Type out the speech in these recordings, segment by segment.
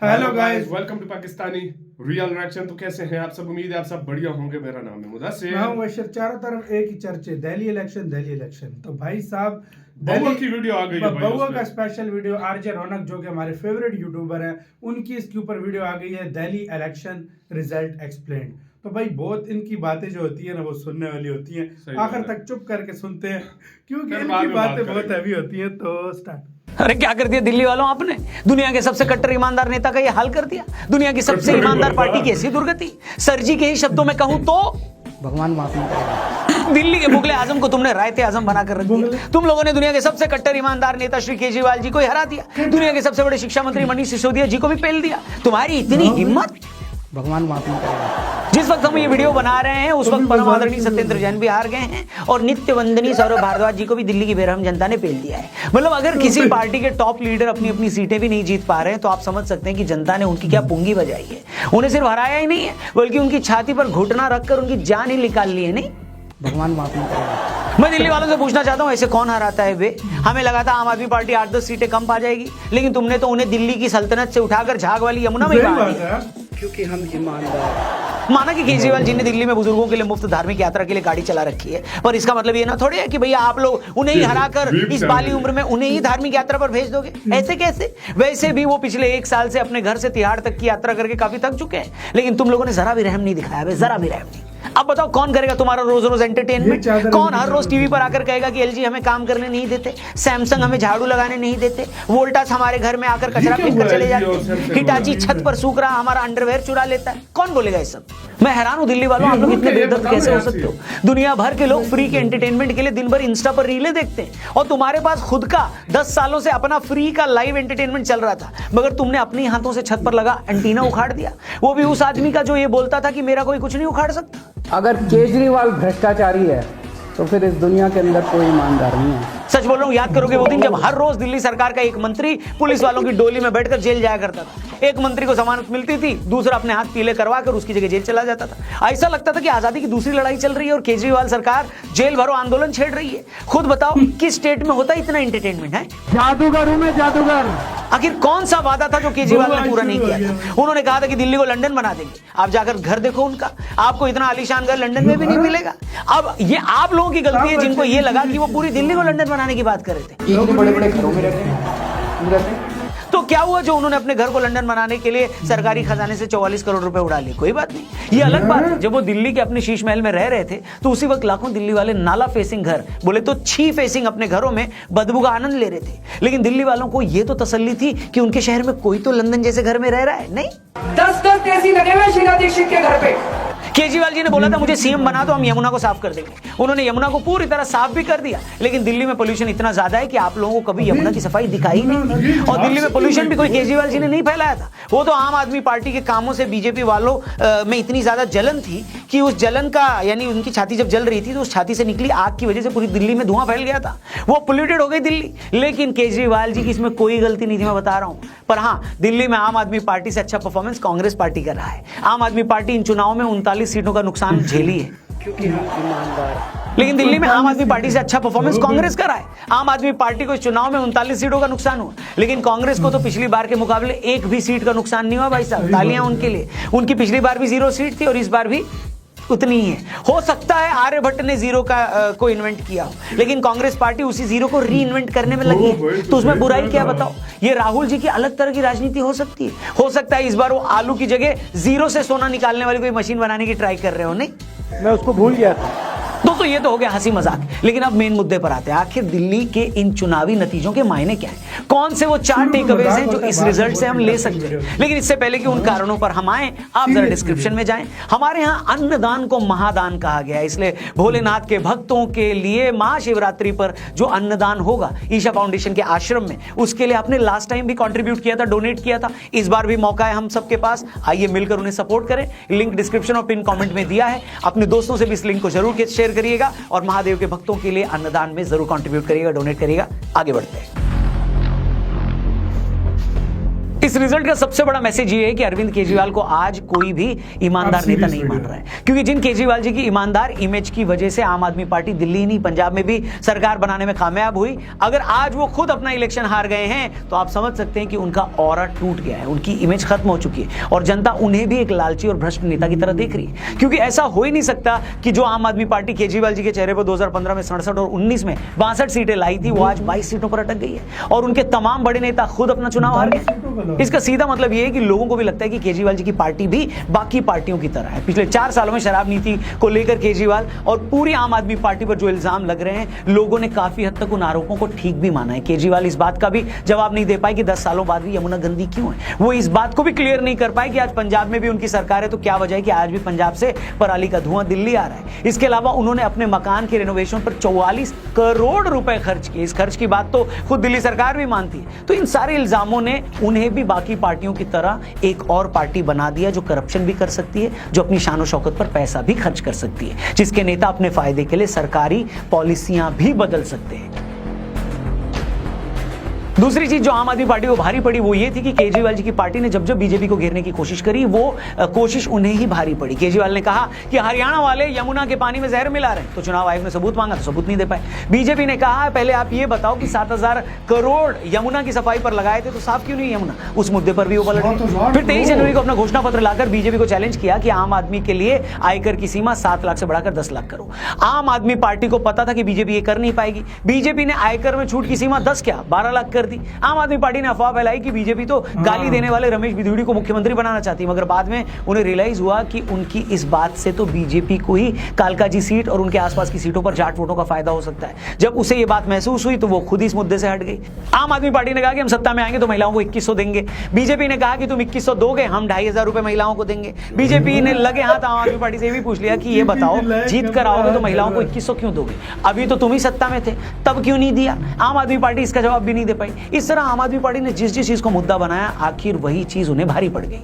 Hello guys, welcome to Pakistani real reaction. तो कैसे हैं आप सब? उम्मीद है आप सब बढ़िया होंगे। मेरा नाम है मुदस्सिर। मैं हूं बशीर। चारों तरफ एक ही चर्चे, दिल्ली इलेक्शन। तो भाई साहब, बउआ की वीडियो आ गई है भाई बउआ उसमें। का स्पेशल वीडियो आरजे रौनक जो कि हमारे फेवरेट यूट्यूबर हैं, उनकी इसके ऊपर वीडियो आ गई है, दिल्ली इलेक्शन रिजल्ट एक्सप्लेन। तो भाई बहुत इनकी बातें जो होती है ना, वो सुनने वाली होती हैं। सही आखिर बात है। तक चुप करके सुनते हैं क्योंकि फिर बाद इनकी में बातें बात बहुत करेंगे। हैवी होती हैं। तो स्टार्ट। अरे क्या कर दिया दिल्ली वालों आपने? दुनिया के सबसे कट्टर ईमानदार नेता का ये हाल कर दिया। दुनिया की सबसे कट्टर ईमानदार ईमानदार। पार्टी की ऐसी दुर्गति। सर जी के ही शब्दों में कहूं तो भगवान माफ नहीं करेगा। दिल्ली के मुगले आजम को तुमने रायते आजम बनाकर रख दिया। तुम लोगों ने दुनिया के सबसे कट्टर ईमानदार नेता श्री केजरीवाल जी को ही हरा दिया। दुनिया के सबसे बड़े शिक्षा मंत्री मनीष सिसोदिया जी को भी पेल दिया। तुम्हारी इतनी हिम्मत! भगवान माफ नहीं करेगा। जिस वक्त हम ये वीडियो बना रहे हैं उस वक्त परम आदरणीय सत्येंद्र जैन भी हार गए हैं और नित्य वंदनीय सौरभ भारद्वाज जी को भी दिल्ली की बेरहम जनता ने पेल दिया है। मतलब अगर किसी पार्टी के टॉप लीडर अपनी अपनी सीटें भी नहीं जीत पा रहे हैं तो आप समझ सकते हैं कि जनता ने उनकी क्या पुंगी बजाई है। उन्हें सिर्फ हराया ही नहीं है बल्कि उनकी छाती पर घुटना रखकर उनकी जान ही निकाल ली है। नहीं, भगवान माफ नहीं करेगा। मैं दिल्ली वालों से पूछना चाहता हूं, ऐसे कौन हराता है वे? हमें लगा था आम आदमी पार्टी 8-10 सीटें कम पा जाएगी, लेकिन तुमने तो उन्हें दिल्ली की सल्तनत से उठाकर झाग वाली यमुना में ही सही गाड़ बात दिया। है। क्योंकि हम ईमानदार। माना कि केजरीवाल जी ने दिल्ली में बुजुर्गों के लिए मुफ्त धार्मिक यात्रा के लिए गाड़ी चला रखी है, पर इसका मतलब ये ना थोड़ी है कि भैया आप लोग उन्हें ही हराकर इस बाली उम्र में उन्हें ही धार्मिक यात्रा पर भेज दोगे। ऐसे कैसे? वैसे भी वो पिछले 1 साल से अपने घर से तिहाड़ तक की यात्रा करके काफी थक चुके हैं, लेकिन तुम लोगों ने जरा भी रहम नहीं दिखाया है, जरा भी रहम नहीं। अब बताओ कौन करेगा तुम्हारा रोज रोज एंटरटेनमेंट? कौन हर रोज टीवी पर आकर कहेगा कि एलजी हमें काम करने नहीं देते, सैमसंग हमें झाड़ू लगाने नहीं देते, वोल्टास हमारे घर में आकर कचरा फेंक कर चले जाते हैं, हिटाची छत पर सूख रहा हमारा अंडरवेयर चुरा लेता है। कौन बोलेगा ये सब? मैं हैरान हूं दिल्ली वालों, आप लोग इतने बेदर्द कैसे हो सकते हो? दुनिया भर के लोग फ्री के एंटरटेनमेंट के लिए दिन भर इंस्टा पर रीलें देखते हैं और तुम्हारे पास खुद का 10 सालों से अपना फ्री का लाइव एंटरटेनमेंट चल रहा था, मगर तुमने अपने हाथों से छत पर लगा एंटीना उखाड़ दिया। वो भी उस आदमी का जो ये बोलता था कि मेरा कोई कुछ नहीं उखाड़ सकता। अगर केजरीवाल भ्रष्टाचारी है तो फिर इस दुनिया के अंदर कोई ईमानदार नहीं है। सच बोल रहा हूं, याद करोगे वो दिन जब हर रोज दिल्ली सरकार का एक मंत्री पुलिस वालों की डोली में बैठकर जेल जाया करता था। एक मंत्री को जमानत मिलती थी, दूसरा अपने हाथ पीले करवा कर उसकी जगह जेल चला जाता था। ऐसा लगता था कि आजादी की दूसरी लड़ाई चल रही है और केजरीवाल सरकार जेल भरो आंदोलन छेड़ रही है। खुद बताओ किस स्टेट में होता है इतना एंटरटेनमेंट है? जादूगर हूं मैं, जादूगर। आखिर कौन सा वादा था जो केजरीवाल ने पूरा नहीं किया था? उन्होंने कहा था कि दिल्ली को लंदन बना देंगे। आप जाकर घर देखो उनका, आपको इतना आलीशान घर लंदन में भी नहीं मिलेगा। अब ये आप लोगों की गलती है जिनको ये लगा कि वो पूरी दिल्ली को लंदन बनाने की बात कर रहे थे। इतने बड़े बड़े घरों में रहते हैं। तो क्या हुआ जो उन्होंने अपने घर को लंदन बनाने के लिए सरकारी खजाने से 44 करोड़ रुपए उड़ा लिए? कोई बात नहीं, ये अलग बात है। जब वो दिल्ली के अपने शीश महल में रह रहे थे तो उसी वक्त लाखों दिल्ली वाले नाला फेसिंग घर, बोले तो छी फेसिंग अपने घरों में बदबू का आनंद ले रहे थे। लेकिन दिल्ली वालों को ये तो तसल्ली थी कि उनके शहर में कोई तो लंदन जैसे घर में रह रहा है। नहीं, 10-10 तेजी लगे हुए शीला दीक्षित के घर पे। केजरीवाल जी ने बोला था मुझे सीएम बना दो, हम यमुना को साफ कर देंगे। उन्होंने यमुना को पूरी तरह साफ भी कर दिया, लेकिन दिल्ली में पोल्यूशन इतना ज्यादा है कि आप लोगों को कभी यमुना की सफाई दिखाई नहीं दी। और दिल्ली में पोल्यूशन भी कोई केजरीवाल जी ने नहीं फैलाया था, वो तो आम आदमी पार्टी के कामों से बीजेपी वालों में इतनी ज्यादा जलन थी कि उस जलन का, यानी उनकी छाती जब जल रही थी तो उस छाती से निकली आग की वजह से पूरी दिल्ली में धुआं फैल गया था। वो पोल्यूटेड हो गई दिल्ली। लेकिन केजरीवाल जी की इसमें कोई गलती नहीं थी, मैं बता रहा हूं। पर हाँ, दिल्ली में आम आदमी पार्टी से अच्छा परफॉर्मेंस कांग्रेस पार्टी कर रहा है। आम आदमी पार्टी इन चुनाव में 39 सीटों का नुकसान झेली है, क्योंकि हम ईमानदार। लेकिन दिल्ली में आम आदमी पार्टी से अच्छा परफॉर्मेंस कांग्रेस का रहा है। आम आदमी पार्टी को इस चुनाव में 39 सीटों का नुकसान हुआ, लेकिन कांग्रेस को तो पिछली बार के मुकाबले एक भी सीट का नुकसान नहीं हुआ। भाई साहब, तालियां उनके लिए। उनकी पिछली बार भी 0 सीट थी और इस बार भी उतनी ही है। हो सकता है आर्यभट्ट ने जीरो को इन्वेंट किया हो, लेकिन कांग्रेस पार्टी उसी जीरो को री इन्वेंट करने में लगी है, तो उसमें बुराई क्या बताओ? ये राहुल जी की अलग तरह की राजनीति हो सकती है। हो सकता है इस बार वो आलू की जगह जीरो से सोना निकालने वाली कोई मशीन बनाने की ट्राई कर रहे हो। नहीं, मैं उसको भूल गया था। दोस्तों ये तो हो गया हंसी मजाक, लेकिन अब मेन मुद्दे पर आते हैं। आखिर दिल्ली के इन चुनावी नतीजों के मायने क्या है? कौन से वो 4 टेकअवेज हैं जो इस रिजल्ट से हम ले सकते हैं? लेकिन इससे पहले कि उन कारणों पर हम आए, आप जरा डिस्क्रिप्शन में जाएं। हमारे यहाँ अन्नदान को महादान कहा गया है, इसलिए भोलेनाथ के भक्तों के लिए महाशिवरात्रि पर जो अन्नदान होगा ईशा फाउंडेशन के आश्रम में, उसके लिए आपने लास्ट टाइम भी कंट्रीब्यूट किया था, डोनेट किया था। इस बार भी मौका है हम सबके पास, आइए मिलकर उन्हें सपोर्ट करें। लिंक डिस्क्रिप्शन और पिन कमेंट में दिया है। अपने दोस्तों से भी इस लिंक को जरूर शेयर करिएगा और महादेव के भक्तों के लिए अन्नदान में जरूर कंट्रीब्यूट करिएगा, डोनेट करिएगा। आगे बढ़ते हैं। इस रिजल्ट का सबसे बड़ा मैसेज ये है कि अरविंद केजरीवाल को आज कोई भी ईमानदार नेता नहीं मान रहा है, क्योंकि जिन केजरीवाल जी की ईमानदार इमेज की वजह से आम आदमी पार्टी दिल्ली ही नहीं पंजाब में भी सरकार बनाने में कामयाब हुई, अगर आज वो खुद अपना इलेक्शन हार गए हैं तो आप समझ सकते हैं कि उनका ऑरा टूट गया है, उनकी इमेज खत्म हो चुकी है और जनता उन्हें भी एक लालची और भ्रष्ट नेता की तरह देख रही है। क्योंकि ऐसा हो ही नहीं सकता कि जो आम आदमी पार्टी केजरीवाल जी के चेहरे पर 2015 में 67 और 19 में 62 सीटें लाई थी, वो आज 22 सीटों पर अटक गई है और उनके तमाम बड़े नेता खुद अपना चुनाव हार गए। इसका सीधा मतलब यह है कि लोगों को भी लगता है कि केजरीवाल जी की पार्टी भी बाकी पार्टियों की तरह है। पिछले 4 सालों में शराब नीति को लेकर केजरीवाल और पूरी आम आदमी पार्टी पर जो इल्जाम लग रहे हैं, लोगों ने काफी हद तक उन आरोपों को ठीक भी माना है। केजरीवाल इस बात का भी जवाब नहीं दे पाए कि 10 सालों बाद भी यमुना गंदी क्यों है। वो इस बात को भी क्लियर नहीं कर पाए कि आज पंजाब में भी उनकी सरकार है तो क्या वजह है कि आज भी पंजाब से पराली का धुआं दिल्ली आ रहा है। इसके अलावा उन्होंने अपने मकान के रिनोवेशन पर 44 करोड़ रुपए खर्च किए। इस खर्च की बात तो खुद दिल्ली सरकार भी मानती है। तो इन सारे इल्जामों ने उन्हें भी बाकी पार्टियों की तरह एक और पार्टी बना दिया जो करप्शन भी कर सकती है, जो अपनी शान शौकत पर पैसा भी खर्च कर सकती है, जिसके नेता अपने फायदे के लिए सरकारी पॉलिसियां भी बदल सकते हैं। दूसरी चीज जो आम आदमी पार्टी को भारी पड़ी वो ये थी कि केजरीवाल जी की पार्टी ने जब जब बीजेपी को घेरने की कोशिश करी, वो कोशिश उन्हें ही भारी पड़ी। केजरीवाल ने कहा कि हरियाणा वाले यमुना के पानी में जहर मिला रहे हैं, तो चुनाव आयोग ने सबूत मांगा तो सबूत नहीं दे पाए। बीजेपी ने कहा पहले आप ये बताओ कि 7000 करोड़ यमुना की सफाई पर लगाए थे तो साफ क्यों नहीं यमुना, उस मुद्दे पर भी वो पलट गए। फिर 23 जनवरी को अपना घोषणा पत्र लाकर बीजेपी को चैलेंज किया कि आम आदमी के लिए आयकर की सीमा 7 लाख से बढ़ाकर 10 लाख करो। आम आदमी पार्टी को पता था कि बीजेपी ये कर नहीं पाएगी। बीजेपी ने आयकर में छूट की सीमा 10 क्या 12 लाख कर दी। आम आदमी पार्टी ने अफवाह फैलाई कि बीजेपी तो गाली देने वाले रमेश बिधूड़ी को मुख्यमंत्री बनाना चाहती है, मगर बाद में उन्हें रियलाइज हुआ कि उनकी इस बात से तो बीजेपी को ही कालकाजी सीट और उनके आसपास की सीटों पर जाट वोटों का फायदा हो सकता है। जब उसे यह बात महसूस हुई तो वो खुद ही इस मुद्दे से हट गई। आम आदमी पार्टी ने कहा कि हम सत्ता में आएंगे तो महिलाओं को 2100 देंगे। बीजेपी ने कहा कि तुम 2100 दोगे, हम 2500 रुपए महिलाओं को देंगे। बीजेपी ने लगे हाथ आम आदमी पार्टी से भी पूछ लिया कि ये बताओ जीत कर आओगे तो महिलाओं को 2100 क्यों दोगे, अभी तो तुम ही सत्ता में थे, तब क्यों नहीं दिया। आम आदमी पार्टी इसका जवाब भी नहीं दे पाई। इस तरह आम आदमी पार्टी ने जिस जिस चीज को मुद्दा बनाया, आखिर वही चीज उन्हें भारी पड़ गई।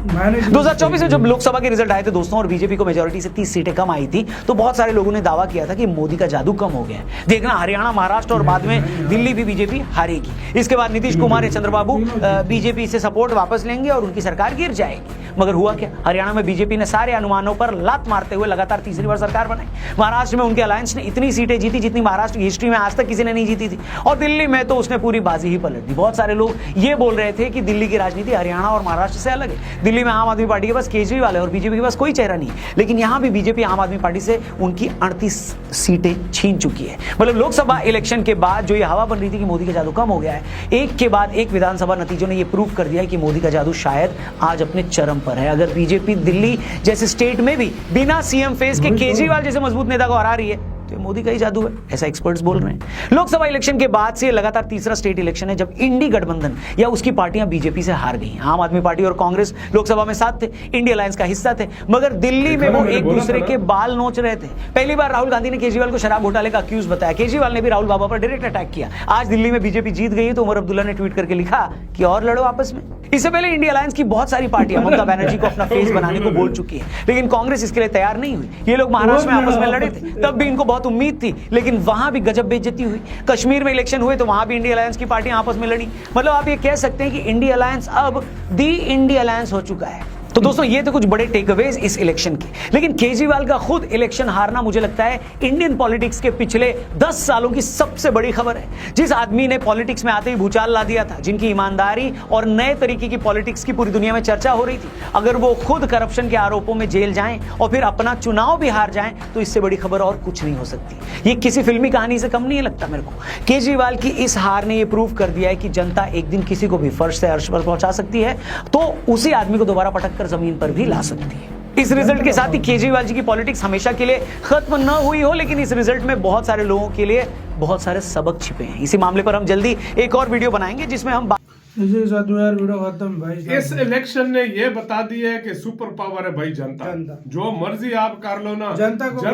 2024 में जब लोकसभा के रिजल्ट आए थे दोस्तों और बीजेपी को मेजोरिटी से 30 सीटें कम आई थी, तो बहुत सारे लोगों ने दावा किया था कि मोदी का जादू कम हो गया है। देखना हरियाणा, महाराष्ट्र और बाद में दिल्ली भी बीजेपी हारेगी। इसके बाद नीतीश कुमार या चंद्रबाबू बीजेपी से सपोर्ट वापस लेंगे और उनकी सरकार गिर जाएगी। मगर हुआ क्या, हरियाणा में बीजेपी ने सारे अनुमानों पर लात मारते हुए लगातार तीसरी बार सरकार बनाई। महाराष्ट्र में उनके अलायंस ने इतनी सीटें जीती जितनी महाराष्ट्र की हिस्ट्री में आज तक किसी ने नहीं जीती थी, और दिल्ली में तो उसने पूरी बाजी ही पलट दी। बहुत सारे लोग ये बोल रहे थे कि दिल्ली की राजनीति हरियाणा और महाराष्ट्र से अलग है। दिल्ली में आम आदमी पार्टी के पास केजरीवाल है और बीजेपी के पास कोई चेहरा नहीं है, लेकिन यहां भी बीजेपी आम आदमी पार्टी से उनकी 38 सीटें छीन चुकी है। मतलब लोकसभा इलेक्शन के बाद जो ये हवा बन रही थी कि मोदी का जादू कम हो गया है, एक के बाद एक विधानसभा नतीजों ने ये प्रूव कर दिया है कि मोदी का जादू शायद आज अपने चरम पर है। अगर बीजेपी दिल्ली जैसे स्टेट में भी बिना सीएम फेस के केजरीवाल जैसे मजबूत नेता को हरा रही है तो मोदी का ही जादू है, ऐसा एक्सपर्ट्स बोल रहे हैं। लोकसभा इलेक्शन के बाद से लगातार तीसरा स्टेट इलेक्शन है जब इंडी गठबंधन या उसकी पार्टियां बीजेपी से हार गई। आम आदमी पार्टी और कांग्रेस लोकसभा में साथ थे, इंडी अलायंस का हिस्सा थे, मगर दिल्ली में वो एक दूसरे के बाल नोच रहे थे। पहली बार राहुल गांधी ने केजरीवाल को शराब घोटाले का अक्यूज बताया, केजरीवाल ने भी राहुल बाबा पर डायरेक्ट अटैक किया। आज दिल्ली में बीजेपी जीत गई तो उमर अब्दुल्ला ने ट्वीट करके लिखा कि और लड़ो आपस में। इससे पहले इंडिया अलायंस की बहुत सारी पार्टियां ममता बनर्जी को अपना फेस बनाने को बोल चुकी है, लेकिन कांग्रेस इसके लिए तैयार नहीं हुई। ये लोग महाराष्ट्र में आपस में लड़े थे, तब भी इनको बहुत उम्मीद थी, लेकिन वहां भी गजब बेइज्जती हुई। कश्मीर में इलेक्शन हुए तो वहां भी इंडिया अलायंस की पार्टियां आपस में लड़ी। मतलब आप ये कह सकते हैं कि इंडिया अलायंस अब दी इंडिया अलायंस हो चुका है। तो दोस्तों ये तो कुछ बड़े टेकअवेज इस इलेक्शन के, लेकिन केजरीवाल का खुद इलेक्शन हारना मुझे लगता है इंडियन पॉलिटिक्स के पिछले 10 सालों की सबसे बड़ी खबर है। जिस आदमी ने पॉलिटिक्स में आते ही भूचाल ला दिया था, जिनकी ईमानदारी और नए तरीके की पॉलिटिक्स की पूरी दुनिया में चर्चा हो रही थी, अगर वो खुद करप्शन के आरोपों में जेल जाएं और फिर अपना चुनाव भी हार जाएं तो इससे बड़ी खबर और कुछ नहीं हो सकती। ये किसी फिल्मी कहानी से कम नहीं लगता मेरे को। केजरीवाल की इस हार ने यह प्रूव कर दिया है कि जनता एक दिन किसी को भी फर्श से अर्श पर पहुंचा सकती है तो उसी आदमी को दोबारा पटक कर जमीन पर भी ला सकती है। इस रिजल्ट के साथ ही केजरीवाल जी की पॉलिटिक्स हमेशा के लिए खत्म न हुई हो, लेकिन इस रिजल्ट में बहुत सारे लोगों के लिए बहुत सारे सबक छिपे हैं। इसी मामले पर हम जल्दी एक और वीडियो बनाएंगे जिसमें हम वीडियो खत्म भाई। इस इलेक्शन ने ये बता दिया है कि सुपर पावर है भाई जनता। जो मर्जी आप कर लो ना, जनता को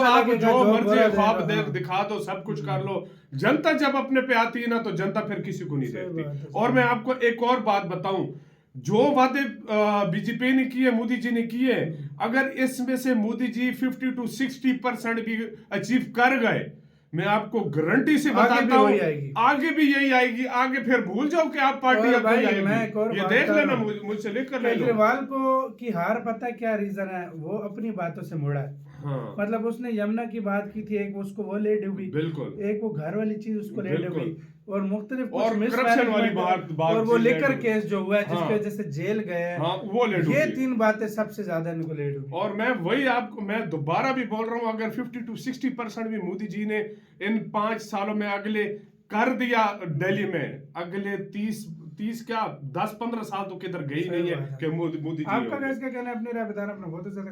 आप जो मर्जी ख्वाब दिखा दो, सब कुछ कर लो। जनता जब अपने पे आती है ना तो जनता फिर किसी को नहीं देखती। और मैं आपको एक और बात बताऊं, जो वादे बीजेपी ने किए, मोदी जी ने किए, अगर इसमें से मोदी जी 50 to 60% भी अचीव कर गए मैं आपको गारंटी से आगे भी बताता वही हूँ आएगी। आगे भी यही आएगी। आगे फिर भूल जाओ कि आप पार्टी और अब कोई भाई, आएगी। मैं एक और ये बात देख बता लेना, रहा हूँ। मुझसे लिख कर ले लो। केजरीवाल को की हार पता है क्या रीजन है? वो अपनी बातों से मुड़ा है। हाँ, मतलब उसने यमुना की बात की थी, एक उसको वो ले डूबी, बिल्कुल। एक वो घर वाली चीज उसको ले बिल्कुल। डूबी, और मुख्तलिफ और कुछ corruption वाली mismanagement बात और वो चीज लिकर ले डूबी। केस जो हुआ है जिसकी हाँ। वजह से जेल गए हैं। हाँ, वो ले ये डूबी। 3 बातें सबसे ज्यादा इनको ले डूबी। और मैं वही आपको मैं दोबारा भी बोल रहा हूँ, अगर 50 to 60% भी मोदी जी ने इन 5 सालों में अगले कर दिया दिल्ली में, अगले 30 क्या 10-15 साल तो किधर गई नहीं है कि मोदी जी आपका होंगे। क्या कहना है? अपनी राय बताना। अपना बहुत ज्यादा